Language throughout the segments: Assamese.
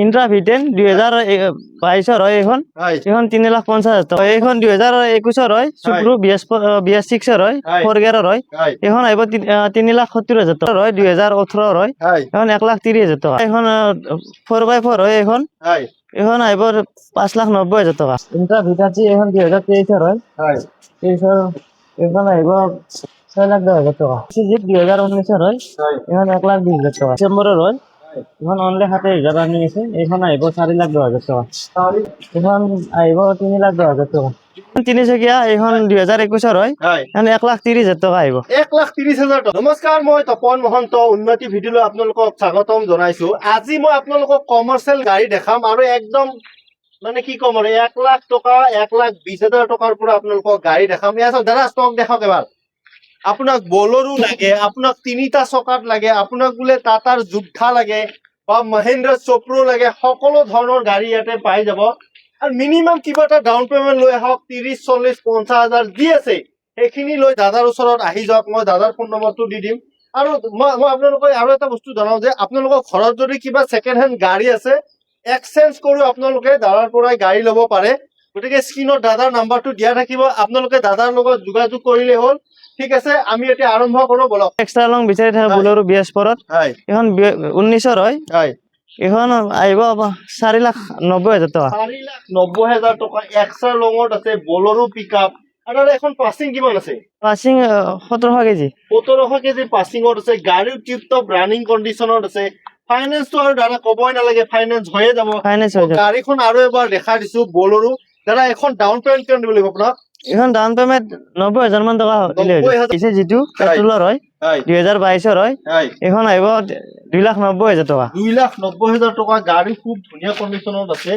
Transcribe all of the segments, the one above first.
ইন্ট্রা ভিটেন 2022 হয় এখন হয় এখন 3,50,000 টাকা এখন 2021 হয় সুপ্রু BS6 হয় 4 গিয়ার হয় হয় এখন আইব 3,70,000 টাকা হয় 2018 হয় হয় এখন 1,30,000 টাকা এখন 4x4 হয় এখন হয় এখন আইব 5,90,000 টাকা ইন্ট্রা ভিটাচি এখন 2023 হয় হয় 23 এখন আইব 6,10,000 টাকা সিজিপ 2019 হয় হয় এখন 1,20,000 টাকা ডিসেম্বরের হয় এখন অনলি 7,000 আনি আছে এখন আইব 4,10,000 টাকা এখন আইব 3,10,000 টাকা তিনিচকীয়া এখন 2021 হয় হয় এখন 1,30,000 টাকা আইব 1,30,000 টকা। নমস্কাৰ, মই তপন মহন্ত উন্নতি ভিডিঅ'লৈ আপোনালোকক স্বাগতম জনাইছো। আজি মই আপোনালোকক কমাৰ্চিয়েল গাড়ী দেখাম আৰু একদম মানে কি ক'ম আৰু 1 লাখ টকা 1,20,000 টকাৰ পৰা আপোনালোকক গাড়ী দেখাম। এয়া চাওক দাদা, ষ্টক দেখাওক এবাৰ। আপোনাক বলেৰো লাগে, আপোনাক 3টা চকাত লাগে, আপোনাক বোলে টাটাৰ যোদ্ধা লাগে বা মহিন্দ্ৰা চপ্ৰো লাগে, সকলো ধৰণৰ গাড়ী ইয়াতে পাই যাব। আৰু মিনিমাম কিবা এটা ডাউন পেমেণ্ট লৈ আহক, 30, 40, 50,000 যি আছে সেইখিনি লৈ দাদাৰ ওচৰত আহি যাওক। মই দাদাৰ ফোন নম্বৰটো দি দিম। আৰু মই আপোনালোকক আৰু এটা বস্তু জনাও যে আপোনালোকৰ ঘৰত যদি কিবা ছেকেণ্ড হেণ্ড গাড়ী আছে, এক্সচেঞ্জ কৰি আপোনালোকে দাদাৰ পৰাই গাড়ী ল'ব পাৰে। গতিকে স্ক্ৰীনত দাদাৰ নাম্বাৰটো দিয়া থাকিব, আপোনালোকে দাদাৰ লগত যোগাযোগ কৰিলে হ'ল। ঠিক আছে, আমি এতিয়া আৰম্ভ কৰো, বলক। এক্সট্ৰা লং বিচাৰি থকা বলেৰো BS পৰত হয় এখন 19 হয় হয় এখন আইব 4,90,000 টাকা 4,90,000 টকা। এক্সট্ৰা লঙত আছে বলেৰো পিকআপ। আৰু এখন পাছিং কিমান আছে? পাছিং 1,700 কেজি 1,700 কেজি পাছিঙত আছে। গাড়ী টিপ টপ ৰানিং কণ্ডিশ্যনত আছে। ফাইনেন্সটো আৰু দাদা ক'বই নালাগে, ফাইনেন্স হৈয়ে যাব। ফাইনেন্স হৈ যাব গাড়ীখন আৰু এবাৰ দেখাই দিছো, বলেৰো। দাদা, এখন ডাউন পেমেণ্ট কিমান দিব লাগিব আপোনাক? এখন ডাউন পেমেণ্ট 90,000 মান টাকা দিলে হৈ যায়। 90,000 যিটো পেট্ৰলৰ হয় হয় 2022 হয় হয় এখন আহিব 2,90,000 টাকা 2,90,000 টকা। গাড়ী খুব ধুনীয়া কণ্ডিশ্যনত আছে।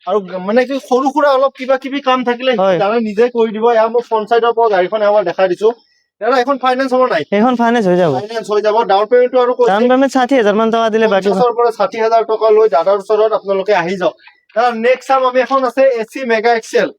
আৰু মানে কি সৰু সুৰা অলপ কিবা কিবি কাম থাকিলে হয়। দাদা নিজে কৰি দিব। এয়া মই ফ্ৰণ্ট চাইডৰ পৰা গাড়ীখন এবাৰ দেখাই দিছো। দাদা, এখন ফাইনেন্স হ'ব নাই? সেইখন ফাইনেন্স হৈ যাব ফাইনেন্স হৈ যাব। ডাউন পেমেণ্টটো আৰু ডাউন পেমেণ্ট 60,000 মান টাকা দিলে বাকী 50,000 পৰা 60,000 টকা লৈ দাদাৰ ওচৰত আপোনালোকে আহি যাওক। দাদা, নেক্সট চাম আমি এখন আছে AC মেগা এক্সেল।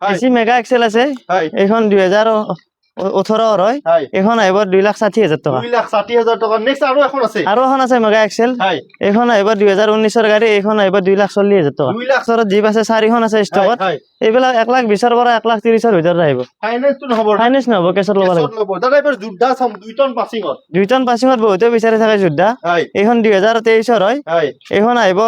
হয় AC মেগা এক্সেল আছে হয় এইখন 2018 হয় হয় এখন আহিব 2,60,000 টাকা 2,60,000 টকা। নেক্সট আৰু এখন আছে। আৰু এখন আছে মেগা এক্সেল হয় এইখন আহিব 2019 গাড়ী এইখন আহিব 2,40,000 টাকা 2 লাখ। ওচৰত জীপ আছে 4খন আছে ষ্টকত হয় এইবিলাক 1,20,000 পৰা 1,30,000 ভিতৰত আহিব ফাইনেন্সটো নহ'ব, ফাইনেন্স নহব কেছত ল'ব লাগিব কেছত ল'ব। দাদা, এবাৰ যোদ্ধা চাম 2 টন পাছিঙত। 2 টন পাছিঙত বহুতে বিচাৰি থাকে যোদ্ধা হয় এইখন 2023 হয় হয় এইখন আহিব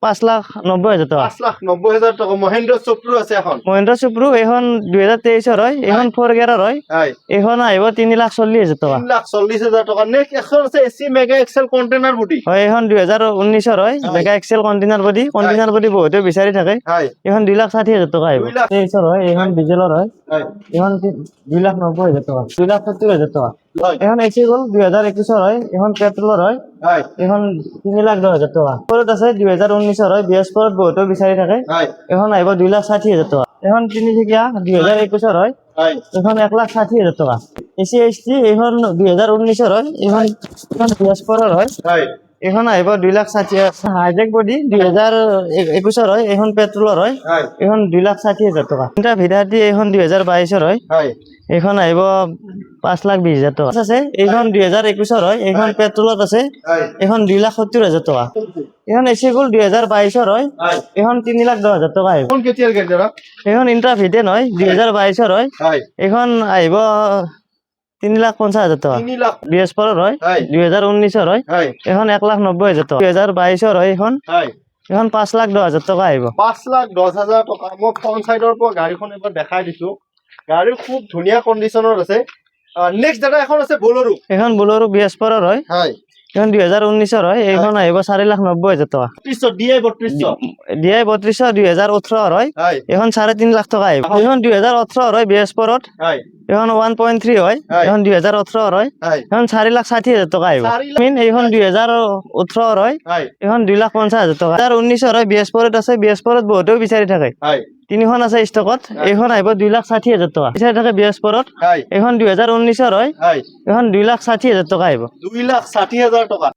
5,90,000 টাকা 5,90,000 টকা। মহেন্দ্ৰ চপ্ৰো আছে এখন। মহিন্দ্ৰা সুপ্ৰু এইখন 2023 হয় এইখন 4 গিয়াৰৰ হয় হয় এইখন আহিব 3,40,000 টাকা 3,40,000 টকা। নেক্সট এখন আছে AC mega excel container body. হয় এইখন 2019 হয় মেগা এক্সেল কণ্টেইনাৰ বডি বহুতে বিচাৰি থাকে হয় এইখন 2,60,000 টাকা আহিব 2 লাখ। 23 হয় এইখন ডিজেলৰ হয় হয় এইখন 2,90,000 টাকা 2,70,000 টাকা হয় এখন AC গ'ল 2021 হয় এইখন পেট্ৰলৰ হয় হয় এইখন 3,10,000 টাকা পৰত আছে 2019 হয় BS পৰত বহুতে বিচাৰি থাকে হয় এখন আহিব 2,60,000 টাকা এখন তিনিচকীয়া 2021 হয় হয় এখন 1,60,000 টাকা AC HT এইখন 2019 হয় এইখন BS পৰৰ হয় হয় এখন আহিব 2,60,000 হাইজেক বডি 2021 হয় এইখন পেট্ৰলৰ হয় হয় এইখন 2,60,000 টাকা এটা ভিডাটি এইখন 2022 হয় হয় এইখন আহিব 5,20,000 টাকা আছে এইখন 2021 হয় এইখন পেট্ৰলত আছে হয় এইখন 2,70,000 টাকা এইখন AC গ'ল 2022 হয় হয় এইখন 3,10,000 টাকা আহিব কোন কেতিয়াৰ গাড়ী দাদা? এইখন ইন্ট্ৰা ভিটেন হয় 2022 হয় হয় এইখন আহিব 3,50,000 টাকা 3 লাখ। BS পৰৰ হয় হয় 2019 হয় হয় এখন 1,90,000 টাকা 2022 হয় এইখন হয় এখন 5,10,000 টাকা আহিব 5,10,000 টকা। মই ফ্ৰণ্ট চাইডৰ পৰা গাড়ীখন এবাৰ দেখাই দিছো। গাড়ী খুব ধুনীয়া কণ্ডিশ্যনত আছে। নেক্সট দাদা, এখন আছে বলেৰো। এখন বলেৰো BS পৰৰ হয় হয় এখন 2019 হয় এইখন আহিব 4,90,000 টাকা 32 DI 32 DI 32 2018 হয় হয় এখন 3.5 লাখ টাকা আহিব এইখন 2018 হয় BS পৰত হয় এখন 1.3 হয় হয়। এখন 2018 হয় হয় এখন 4,60,000 টাকা আহিব 4 লাখ। এইখন 2018 হয় হয় এখন 2,50,000 টাকা 2019 হয় BS পৰত আছে BS পৰত বহুতেও বিচাৰি থাকে হয় 3খন আছে ষ্টকত এইখন আহিব 2,60,000 টাকা বিচাৰি থাকে BS পৰত হয় এইখন 2019 হয় হয় এখন 2,60,000 টাকা আহিব 2,60,000 টকা।